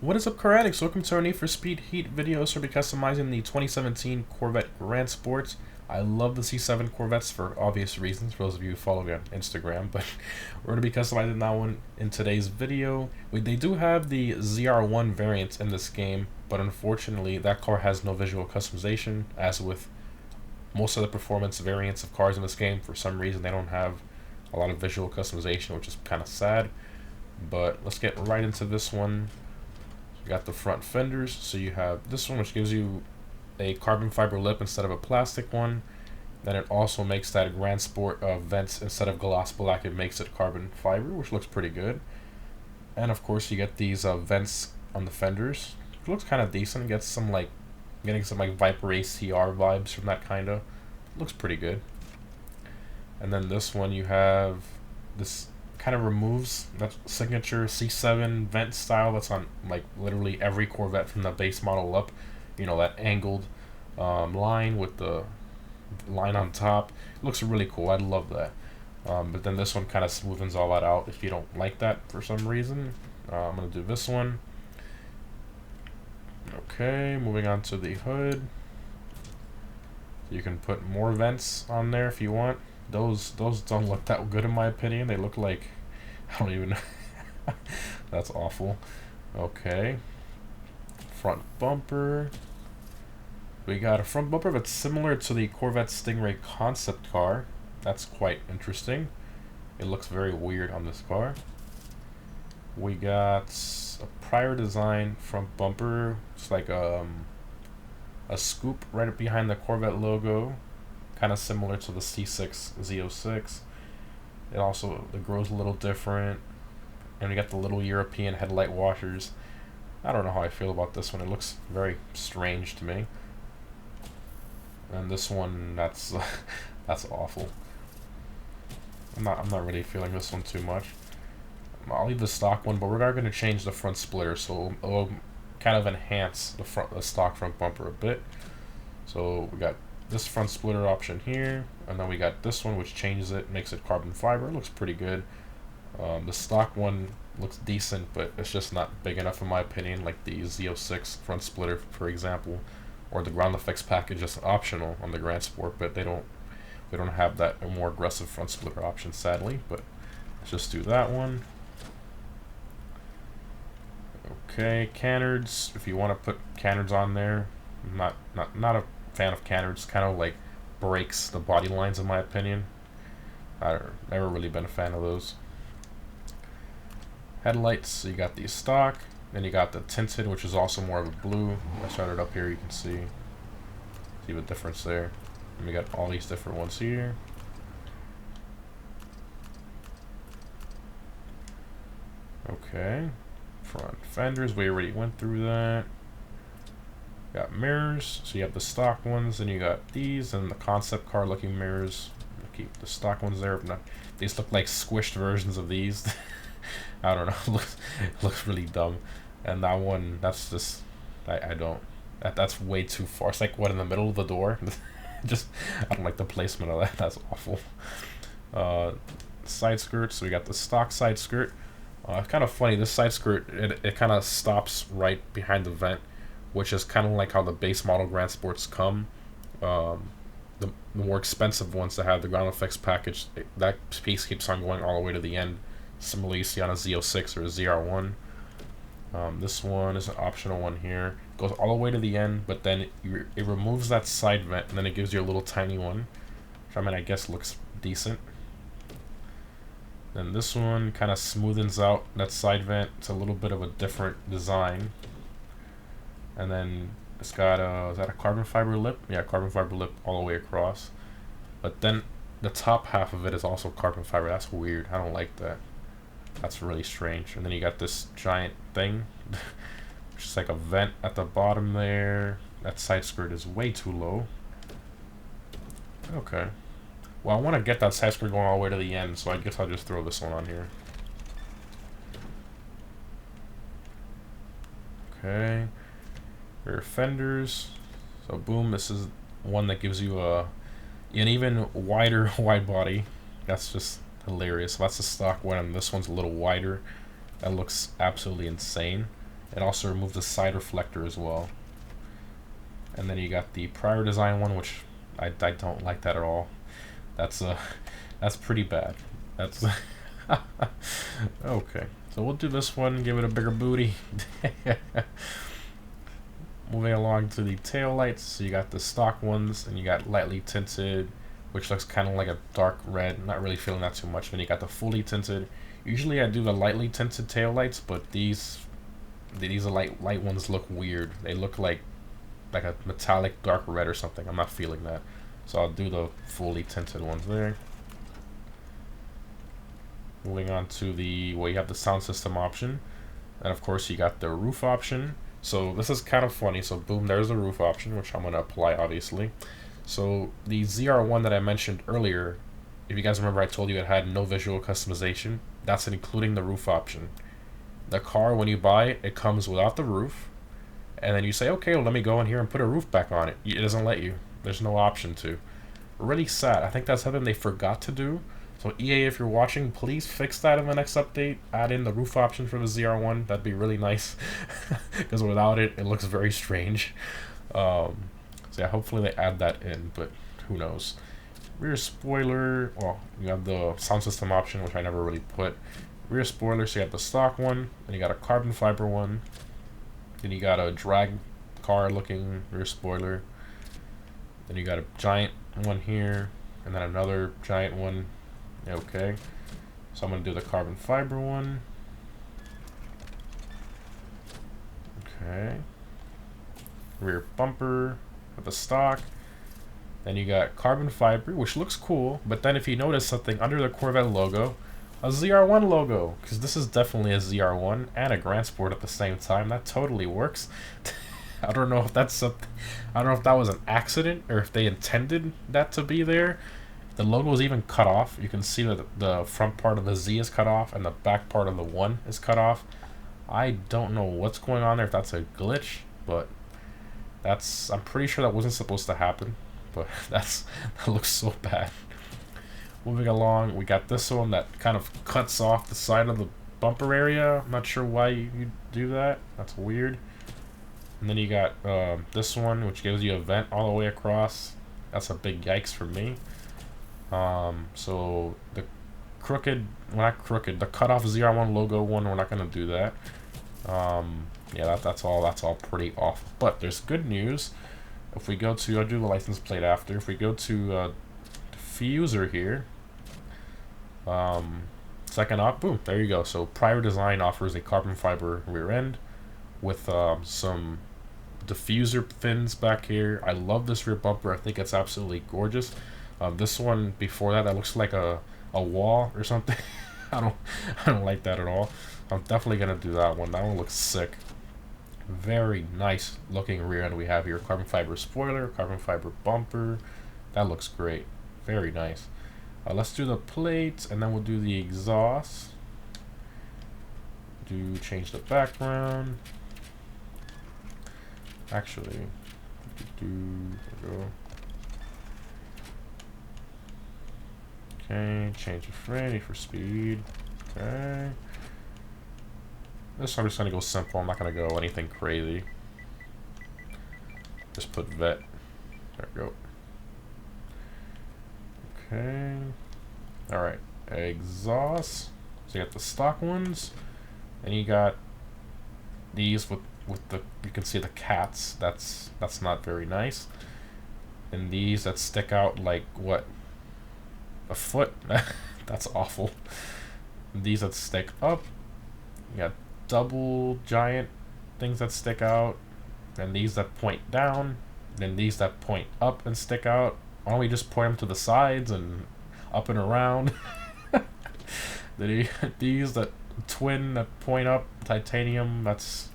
What is up, Karatics? Welcome to our Need for Speed Heat video. So we'll be customizing the 2017 Corvette Grand Sports. I love the C7 Corvettes for obvious reasons, for those of you who follow me on Instagram, but we're going to be customizing that one in today's video. They do have the ZR1 variant in this game, but unfortunately that car has no visual customization, as with most of the performance variants of cars in this game. For some reason they don't have a lot of visual customization, which is kind of sad. But let's get right into this one. You got the front fenders, so you have this one, which gives you a carbon fiber lip instead of a plastic one. Then it also makes that Grand Sport vents, instead of gloss black, it makes it carbon fiber, which looks pretty good. And of course you get these vents on the fenders. It looks kind of decent. Getting some like Viper ACR vibes from that kind of. Looks pretty good. And then this one you have this kind of removes that signature C7 vent style that's on like literally every Corvette from the base model up. You know, that angled line with the line on top. It looks really cool. I love that. But then this one kind of smoothens all that out if you don't like that for some reason. I'm going to do this one. Okay, moving on to the hood. You can put more vents on there if you want. Those don't look that good in my opinion. They look like, I don't even know. That's awful. Okay. Front bumper. We got a front bumper that's similar to the Corvette Stingray concept car. That's quite interesting. It looks very weird on this car. We got a prior design front bumper. It's like a scoop right behind the Corvette logo. Kind of similar to the C6 Z06. It grows a little different. And we got the little European headlight washers. I don't know how I feel about this one. It looks very strange to me. And this one, that's that's awful. I'm not really feeling this one too much. I'll leave the stock one, but we're not going to change the front splitter, so it'll kind of enhance the stock front bumper a bit. So we got this front splitter option here, and then we got this one, which changes it, makes it carbon fiber. It looks pretty good. The stock one looks decent, but it's just not big enough in my opinion, like the Z06 front splitter, for example, or the ground effects package is optional on the Grand Sport, but we don't have that more aggressive front splitter option, sadly. But let's just do that one. Okay, canards. If you want to put canards on there, I'm not a fan of canards. Kind of like breaks the body lines in my opinion. I've never really been a fan of those. Headlights, so you got the stock, then you got the tinted, which is also more of a blue. I started up here, you can see the difference there. And we got all these different ones here. Okay, front fenders, we already went through that. Got mirrors, so you have the stock ones, then you got these and the concept car looking mirrors. I'll keep the stock ones there, but these look like squished versions of these. I don't know. It looks really dumb. And that one, that's just, I don't. That's way too far. It's like what, in the middle of the door? Just, I don't like the placement of that. That's awful. Side skirts. So we got the stock side skirt. It's kind of funny. This side skirt, it kind of stops right behind the vent, which is kind of like how the base model Grand Sports come. The more expensive ones that have the ground effects package, that piece keeps on going all the way to the end. Similarly, you see on a Z06 or a ZR1. This one is an optional one here. It goes all the way to the end, but then it removes that side vent, and then it gives you a little tiny one, which I guess looks decent. Then this one kind of smoothens out that side vent. It's a little bit of a different design. And then it's got is that a carbon fiber lip? Yeah, carbon fiber lip all the way across. But then the top half of it is also carbon fiber. That's weird. I don't like that. That's really strange. And then you got this giant thing, which is like a vent at the bottom there. That side skirt is way too low. Okay. Well, I want to get that side skirt going all the way to the end, so I guess I'll just throw this one on here. Okay. Rear fenders. So boom, this is one that gives you an even wider wide body. That's just hilarious. So that's the stock one, and this one's a little wider. That looks absolutely insane. It also removes the side reflector as well. And then you got the prior design one, which I don't like that at all. That's pretty bad. That's okay. So we'll do this one, give it a bigger booty. Moving along to the tail lights, so you got the stock ones, and you got lightly tinted, which looks kind of like a dark red. Not really feeling that too much. Then you got the fully tinted. Usually I do the lightly tinted tail lights, but these light ones look weird. They look like a metallic dark red or something. I'm not feeling that, so I'll do the fully tinted ones there. Moving on to the, well, you have the sound system option, and of course you got the roof option. So this is kind of funny. So boom, there's the roof option, which I'm going to apply obviously. So the ZR1 that I mentioned earlier, if you guys remember, I told you it had no visual customization. That's including the roof option. The car, when you buy it, it comes without the roof, and then you say, okay, well, let me go in here and put a roof back on it. It doesn't let you. There's no option to. Really sad. I think that's something they forgot to do. So EA, if you're watching, please fix that in the next update. Add in the roof option for the ZR1. That'd be really nice, because without it, it looks very strange. So yeah, hopefully they add that in, but who knows. Rear spoiler, well, you have the sound system option, which I never really put. Rear spoiler, so you have the stock one, then you got a carbon fiber one, then you got a drag car looking rear spoiler, then you got a giant one here, and then another giant one. Okay, so I'm going to do the carbon fiber one. Okay, rear bumper with the stock. Then you got carbon fiber, which looks cool, but then if you notice something under the Corvette logo, a ZR1 logo, because this is definitely a ZR1 and a Grand Sport at the same time. That totally works. I don't know if that's something, I don't know if that was an accident or if they intended that to be there. The logo is even cut off. You can see that the front part of the Z is cut off and the back part of the 1 is cut off. I don't know what's going on there, if that's a glitch, but I'm pretty sure that wasn't supposed to happen, but that looks so bad. Moving along, we got this one that kind of cuts off the side of the bumper area. I'm not sure why you do that. That's weird. And then you got this one, which gives you a vent all the way across. That's a big yikes for me. So the crooked, well, not crooked, the cut off ZR1 logo one, we're not gonna do that. Yeah, that's all pretty awful. But there's good news. If we go to, I'll do the license plate after. If we go to diffuser here, second up, boom, there you go. So prior design offers a carbon fiber rear end with some diffuser fins back here. I love this rear bumper. I think it's absolutely gorgeous. This one before that looks like a wall or something. I don't like that at all. I'm definitely gonna do that one. That one looks sick. Very nice looking rear end we have here. Carbon fiber spoiler, carbon fiber bumper. That looks great. Very nice. Let's do the plates and then we'll do the exhaust. Change the background. Actually, there we go. Okay, change the frame for speed. Okay. This I'm just gonna go simple. I'm not gonna go anything crazy. Just put vet. There we go. Okay. Alright. Exhaust. So you got the stock ones. And you got these with the, you can see the cats. That's not very nice. And these that stick out like what? A foot. That's awful. These that stick up. You got double giant things that stick out, and these that point down, then these that point up and stick out. Why don't we just point them to the sides and up and around? These that twin that point up, titanium, that's,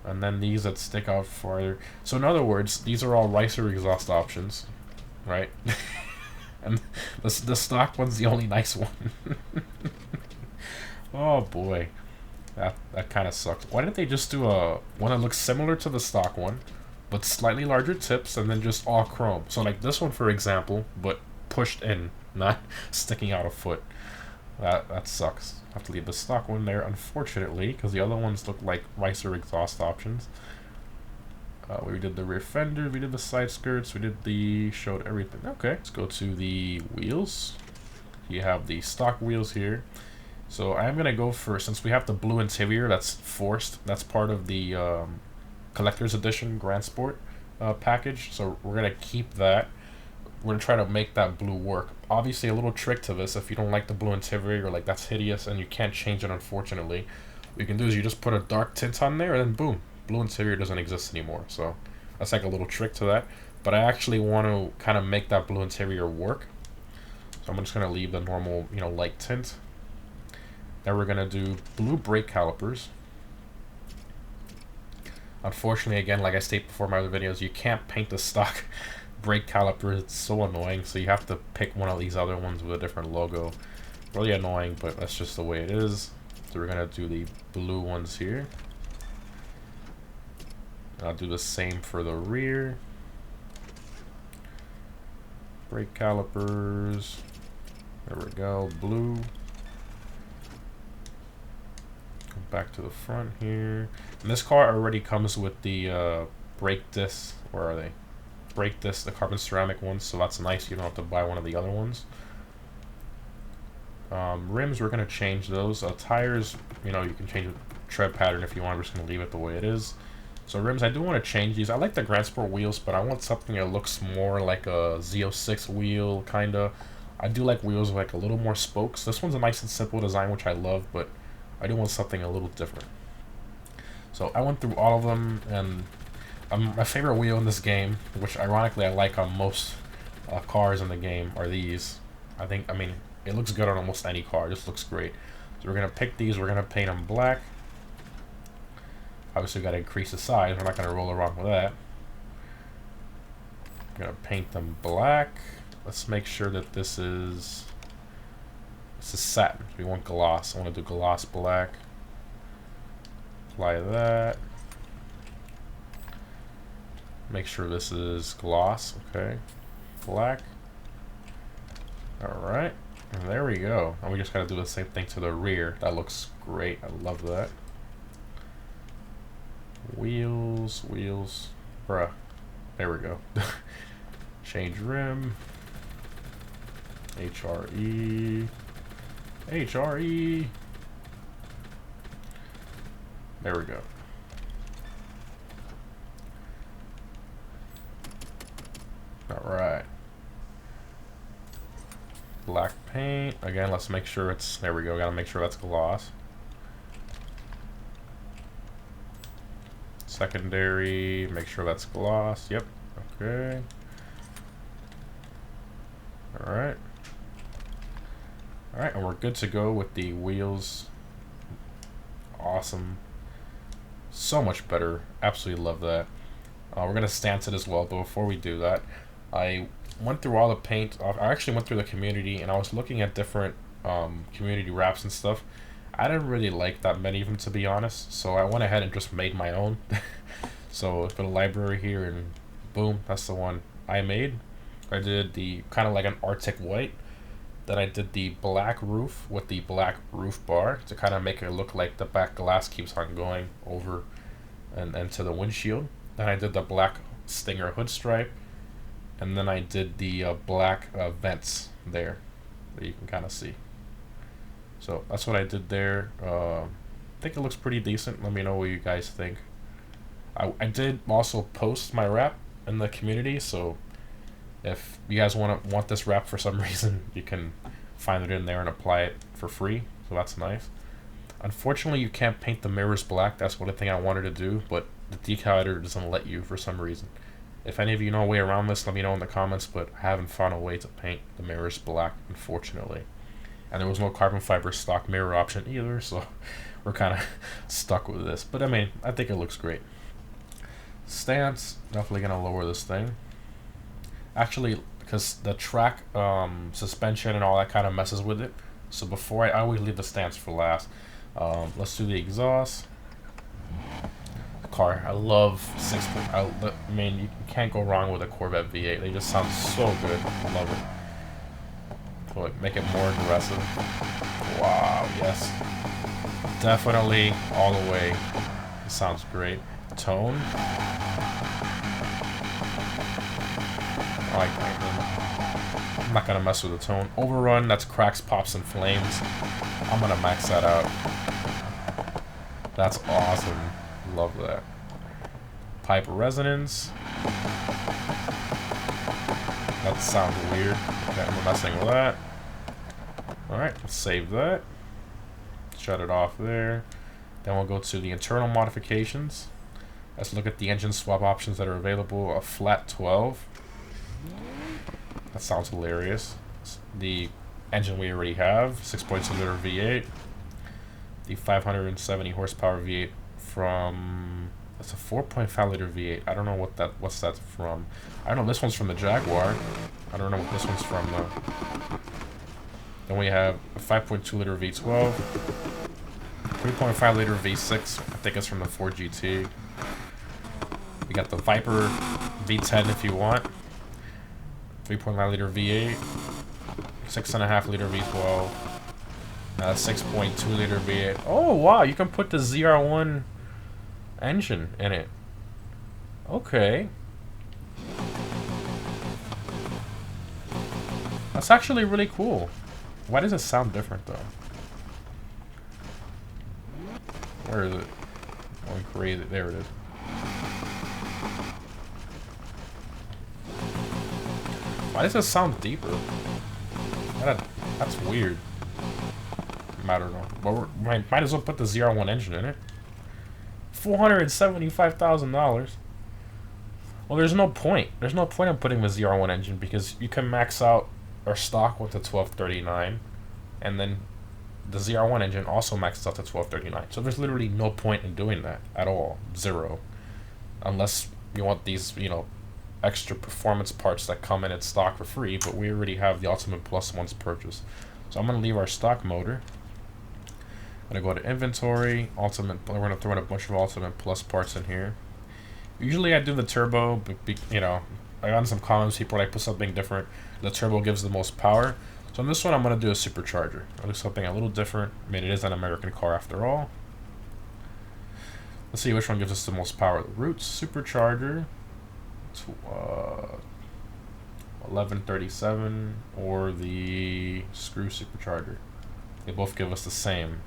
and then these that stick out farther. So in other words, these are all Ricer exhaust options, right? And the stock one's the only nice one. Oh boy, that kind of sucks. Why didn't they just do a one that looks similar to the stock one, but slightly larger tips, and then just all chrome? So like this one, for example, but pushed in, not sticking out a foot. That sucks. Have to leave the stock one there, unfortunately, because the other ones look like nicer exhaust options. We did the rear fender, we did the side skirts, we did the, showed everything. Okay, let's go to the wheels. You have the stock wheels here. So I'm going to go for, since we have the blue interior, that's forced. That's part of the Collector's Edition Grand Sport package. So we're going to keep that. We're going to try to make that blue work. Obviously, a little trick to this, if you don't like the blue interior, or like that's hideous and you can't change it, unfortunately, what you can do is you just put a dark tint on there and then boom, blue interior doesn't exist anymore. So that's like a little trick to that. But I actually want to kind of make that blue interior work. So I'm just going to leave the normal, you know, light tint. Now we're going to do blue brake calipers. Unfortunately, again, like I stated before in my other videos, you can't paint the stock brake calipers. It's so annoying, so you have to pick one of these other ones with a different logo. Really annoying, but that's just the way it is. So we're going to do the blue ones here. I'll do the same for the rear. Brake calipers. There we go, blue. Back to the front here. And this car already comes with the brake discs. Where are they? Brake discs, the carbon ceramic ones, so that's nice. You don't have to buy one of the other ones. Rims, we're going to change those. Tires, you know, you can change the tread pattern if you want. We're just going to leave it the way it is. So rims, I do want to change these. I like the Grand Sport wheels, but I want something that looks more like a Z06 wheel, kind of. I do like wheels with like a little more spokes. This one's a nice and simple design, which I love, but I do want something a little different. So I went through all of them, and my favorite wheel in this game, which ironically I like on most cars in the game, are these. I mean, it looks good on almost any car. It just looks great. So we're going to pick these. We're going to paint them black. Obviously, we've got to increase the size. We're not going to roll around with that. I'm going to paint them black. Let's make sure that this is satin. We want gloss. I want to do gloss black. Apply that. Make sure this is gloss. Okay. Black. Alright. And there we go. And we just got to do the same thing to the rear. That looks great. I love that. Wheels. Bruh. There we go. Change rim. HRE. There we go. Alright. Black paint. Again, let's make sure it's... There we go. Gotta make sure that's gloss. Secondary. Make sure that's gloss. Yep. Okay. Alright. Alright, and we're good to go with the wheels. Awesome. So much better. Absolutely love that. We're going to stance it as well, but before we do that, I went through all the paint. I actually went through the community, and I was looking at different community wraps and stuff. I didn't really like that many of them, to be honest, so I went ahead and just made my own. So go to library here, and boom, that's the one I made. I did the kind of like an Arctic white. Then I did the black roof with the black roof bar to kind of make it look like the back glass keeps on going over and to the windshield. Then I did the black Stinger hood stripe, and then I did the black vents there that you can kind of see. So that's what I did there. I think it looks pretty decent. Let me know what you guys think. I did also post my wrap in the community, so if you guys want this wrap for some reason, you can find it in there and apply it for free. So that's nice. Unfortunately, you can't paint the mirrors black. That's one thing I wanted to do, but the decal editor doesn't let you for some reason. If any of you know a way around this, let me know in the comments, but I haven't found a way to paint the mirrors black, unfortunately. And there was no carbon fiber stock mirror option either, so we're kind of stuck with this. But I mean, I think it looks great. Stance, definitely going to lower this thing. Actually, because the track suspension and all that kind of messes with it. So before I always leave the stance for last. Let's do the exhaust. Car, I love I mean, you can't go wrong with a Corvette V8. They just sound so good. I love it. So, like, make it more aggressive. Wow, yes. Definitely all the way. It sounds great. Tone. I like that. I'm not gonna mess with the tone. Overrun, that's cracks, pops, and flames. I'm gonna max that out. That's awesome. Love that. Pipe resonance. That sounds weird. Okay, I'm messing with that. Alright, let's save that. Shut it off there. Then we'll go to the internal modifications. Let's look at the engine swap options that are available. A flat 12. That sounds hilarious. The engine we already have, 6.2 liter V8. The 570 horsepower V8 from, that's a 4.5 liter V8. I don't know what's that from. I know this one's from the Jaguar. I don't know what this one's from though. Then we have a 5.2 liter V12. 3.5 liter V6. I think it's from the Ford GT. We got the Viper V10 if you want. 3.9 liter V8. 6.5 liter V12. 6.2 liter V8. Oh wow, you can put the ZR1 engine in it. Okay. That's actually really cool. Why does it sound different though? Where is it? Going crazy. There it is. Why does it sound deeper? That's weird. I don't know. But we might as well put the ZR1 engine in it. $475,000. Well, there's no point. There's no point in putting the ZR1 engine because you can max out our stock with the 1239, and then the ZR1 engine also maxes out to 1239. So there's literally no point in doing that at all. Zero. Unless you want these, you know, extra performance parts that come in stock for free, but we already have the Ultimate Plus ones purchased. So I'm going to leave our stock motor. I'm going to go to inventory, Ultimate. We're going to throw in a bunch of Ultimate Plus parts in here. Usually I do the turbo, but you know, I got some comments, people like put something different. The turbo gives the most power. So on this one, I'm going to do a supercharger. I'll do something a little different. I mean, it is an American car after all. Let's see which one gives us the most power. The Roots supercharger. 1137 or the Screw supercharger. They both give us the same.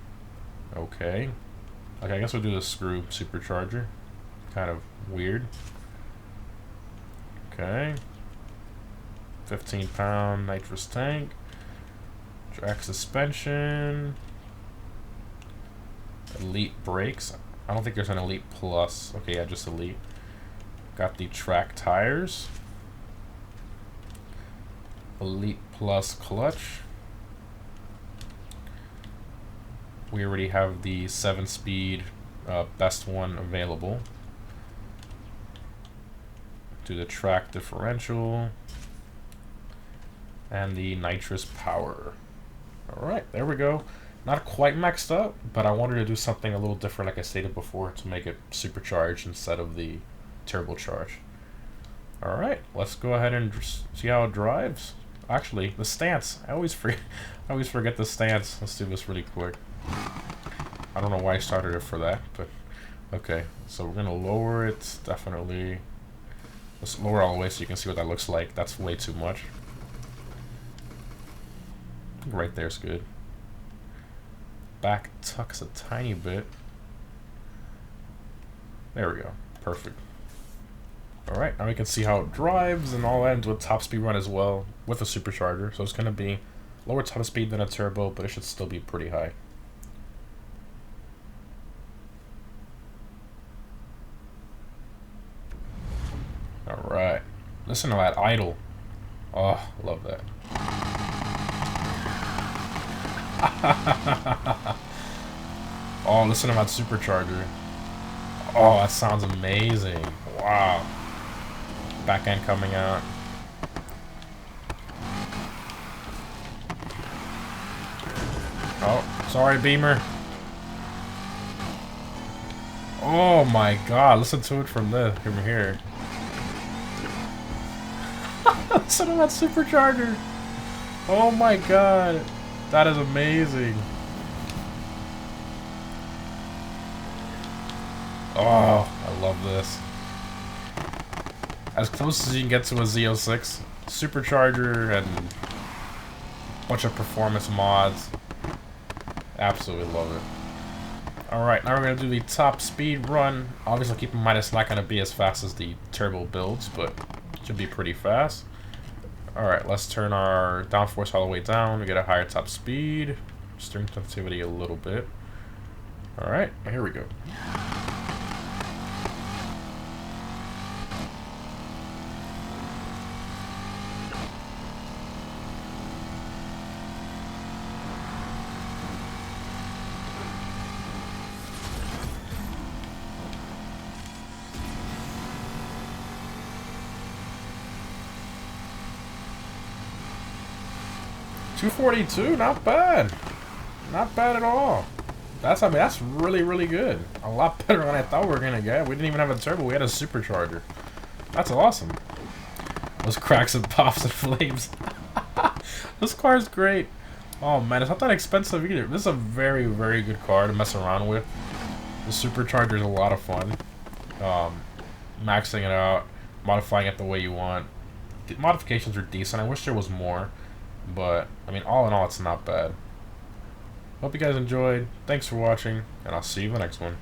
Okay. Okay, I guess we'll do the Screw supercharger. Kind of weird. Okay. 15-pound nitrous tank. Track suspension. Elite brakes. I don't think there's an Elite Plus. Okay, yeah, just Elite. Got the track tires. Elite Plus clutch. We already have the 7-speed best one available. Do the track differential. And the nitrous power. Alright, there we go. Not quite maxed up, but I wanted to do something a little different, like I stated before, to make it supercharged instead of the turbocharged. Alright, let's go ahead and see how it drives. Actually, the stance. I always forget the stance. Let's do this really quick. I don't know why I started it for that, but okay. So we're gonna lower it, definitely. Let's lower all the way so you can see what that looks like. That's way too much. Right there's good. Back tucks a tiny bit. There we go. Perfect. Alright, now we can see how it drives and all that, and do a top speed run as well with a supercharger. So it's going to be lower top speed than a turbo, but it should still be pretty high. Alright. Listen to that idle. Oh, love that. Oh, listen to that supercharger. Oh, that sounds amazing. Wow. Back end coming out. Oh, sorry, Beamer. Oh my god, listen to it from here. Listen to that supercharger. Oh my god. That is amazing. Oh, I love this. As close as you can get to a Z06 supercharger and a bunch of performance mods. Absolutely love it. Alright, now we're going to do the top speed run. Obviously keep in mind it's not going to be as fast as the turbo builds, but it should be pretty fast. Alright, let's turn our downforce all the way down to get a higher top speed. Steering sensitivity a little bit. Alright, here we go. $242, not bad. Not bad at all. I mean, that's really, really good. A lot better than I thought we were gonna get. We didn't even have a turbo, we had a supercharger. That's awesome. Those cracks and pops and flames. This car is great. Oh man, it's not that expensive either. This is a very, very good car to mess around with. The supercharger is a lot of fun. Maxing it out, modifying it the way you want. The modifications are decent. I wish there was more. But, I mean, all in all, it's not bad. Hope you guys enjoyed. Thanks for watching, and I'll see you in the next one.